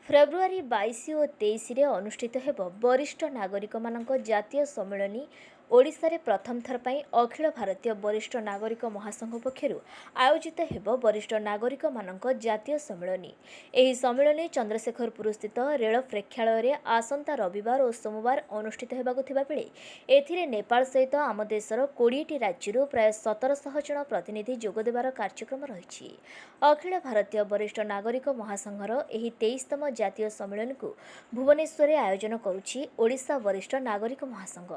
February 22 और 23 रे अनुष्ठित हेब वरिष्ठ नागरिक मानक जातीय सम्मेलन ओडिशा रे प्रथम थर पई अखिल भारतीय वरिष्ठ नागरिक महासंघ पक्षरु आयोजित हेब वरिष्ठ नागरिक मानक जातीय सम्मेलन। एही सम्मेलन चंद्रशेखरपुर स्थित रेल प्रेक्षालय रे आसंता रविवार और सोमवार अनुष्ठित हेबाकु थिबा बेले एथिरे नेपाल सहित आम देशर 20 टी राज्यरु प्राय 1700 जन प्रतिनिधि जोग देबार कार्यक्रम रहिछि। अखिल भारतीय वरिष्ठ नागरिक महासंघर एही 23तम जातीय सम्मेलन को भुवनेश्वर रे आयोजन करुछि ओडिशा वरिष्ठ नागरिक महासंघ।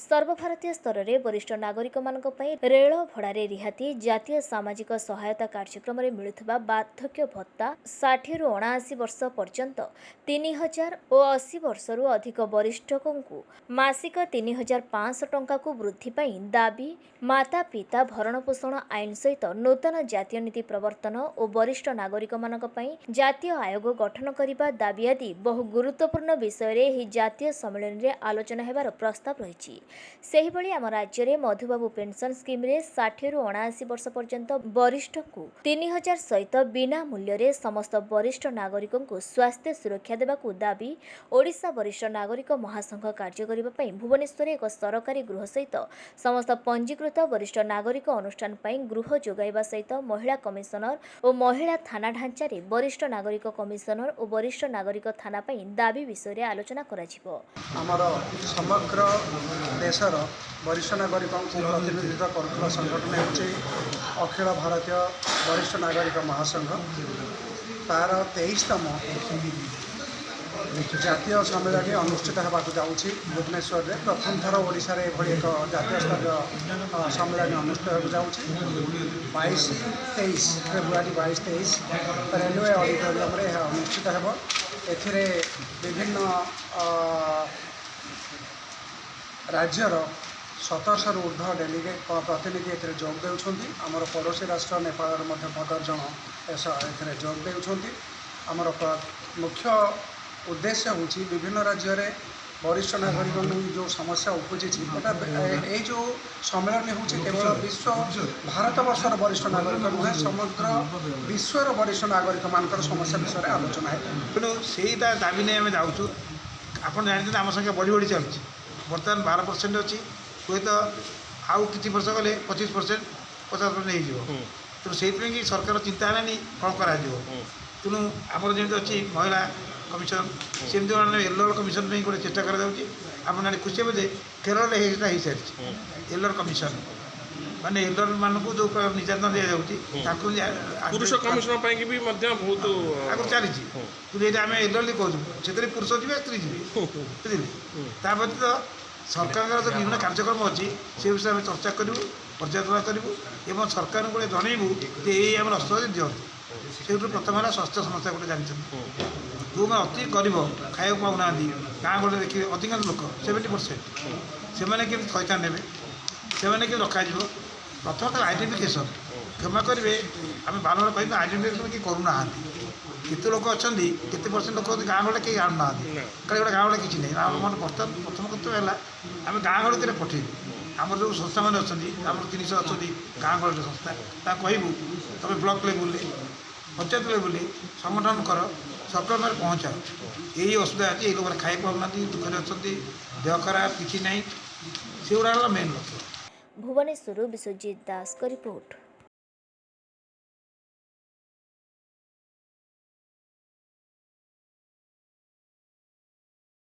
सर्वभारतीय स्तर में वरिष्ठ नागरिक मानक पई रेल भड़ारे रिहाती जातीय सामाजिक सहायता कार्यक्रम में मिलुथिबा बार्धक्य भत्ता 60 रु 79 वर्ष पर्यंत 3000 और 80 वर्ष रु अधिक वरिष्ठों मासिक 3500 टंका को वृद्धि पई दाबी, माता पिता भरण पोषण आईन सहित नूतन जातीय नीति प्रवर्तन और वरिष्ठ नागरिक मानक पई जातीय आयोग गठन करने दाबी आदि बहु गुरुत्वपूर्ण विषय रे ही जातीय सम्मेलन रे आलोचना हेबार प्रस्ताव रही। सेहिभଳି आम राज्य में मधुबाबू पेंशन स्कीम रे 60 रु 79 वर्ष पर्यंत वरिष्ठ को 3000 सहित बिना मूल्य रे समस्त वरिष्ठ नागरिकों को स्वास्थ्य सुरक्षा देबाकू दाबी ओडिशा वरिष्ठ नागरिक महासंघ कार्य करने पई भुवनेश्वर एक सरकारी गृह सहित समस्त पंजीकृत वरिष्ठ नागरिक अनुष्ठान पई गृह जोगाइबा सहित महिला कमिशनर और महिला थाना ढांचा रे वरिष्ठ नागरिक कमिशनर और वरिष्ठ नागरिक थाना पई दाबी विषय रे आलोचना कराजिबो। समग्र देशर वरिष्ठ नागरिकों प्रतिनिधित्व करुवा संगठन होची अखिल भारतीय वरिष्ठ नागरिक महासंघ। तार 23तम जातीय सम्मेलन अनुष्ठित होगाक जाऊँगी भुवनेश्वर में प्रथम थर ओडिशा रे एभली एक जातीय स्तरीय सम्मेलन अनुष्ठित होगा जाऊँगी 22-23 फेब्रुआरी 22-23 रेलवे ऑडिटोरियम रे अनुष्ठित हो। एथिरे विभिन्न राज्यर 1700 ऊर्ध्व डेलीगेट प्रतिनिधि जोग देउछंती। आमर पड़ोसी राष्ट्र नेपाल 15 जन एथिरे जोग देउछंती। आमर मुख्य उद्देश्य होची विभिन्न राज्य रे वरिष्ठ नागरिक जो समस्या उपजी ये जो सम्मेलन होची केवल विश्व भारत वर्षर वरिष्ठ नागरिक नुहे समग्र विश्वर वरिष्ठ नागरिक मानकर समस्या विषय आलोचना है। तेणु से दाबी नहीं आम जाऊँ आप जानते आम संख्या बढ़ी बढ़ी चलती बर्तमान 12% अच्छी हुए तो आउ कि वर्ष गले 25% 50% हो। तेणु से सरकार चिंता है कौन कर तेणु आमर जमी अच्छी महिला कमिशन सेमती एलर कमिशन गोटे चेष्टा कर खुशी हे जे केरल हो सारी एलर कमिशन माने एलर मानक जो निर्यातन दि जाऊँगी पुरुष कमिशन भी बहुत आगे चली आम एलरली कहूँ से पुरुष जी स्त्री जी बुझे तापर तो सरकार जो विभिन्न कार्यक्रम अच्छी से विषय में चर्चा करूँ पर्यालोचना करूँ सरकार को जनइबू ये आम रसद दिखते से प्रथम है स्वास्थ्य समस्या गोटे जानते जो मैं अति गरीब खाया पाऊना गाँ गले देखिए अधिकांश लोक 70% से मैंने केमी थैथान ने से रखा प्रथम आइडेंटिफिकेशन क्षमा करेंगे आम बारम्बार कह आइडेंटिफिकेशन कि करूना केते लोक अच्छा केते परसेंट लोक गाँ गले कहीं आणुना कहीं गोटे गाँ गले किसी ना मतलब बर्तमान प्रथम कर्तव्य है आम गाँ गले पठेबू आम जो संस्था मैंने अच्छा आम 300 अच्छा गाँ गले संस्था कहबू तुम ब्लॉक लेवल पंचायत लेवल संगठन कर सरकार में पहुँचाओ यही असुविधा अच्छी ये लोग खाई पाऊना दुखरे अच्छा देह खराब किसी ना से गुड़ा मेन लक्ष्य। भुवनेश्वर विश्वजीत दास का रिपोर्ट।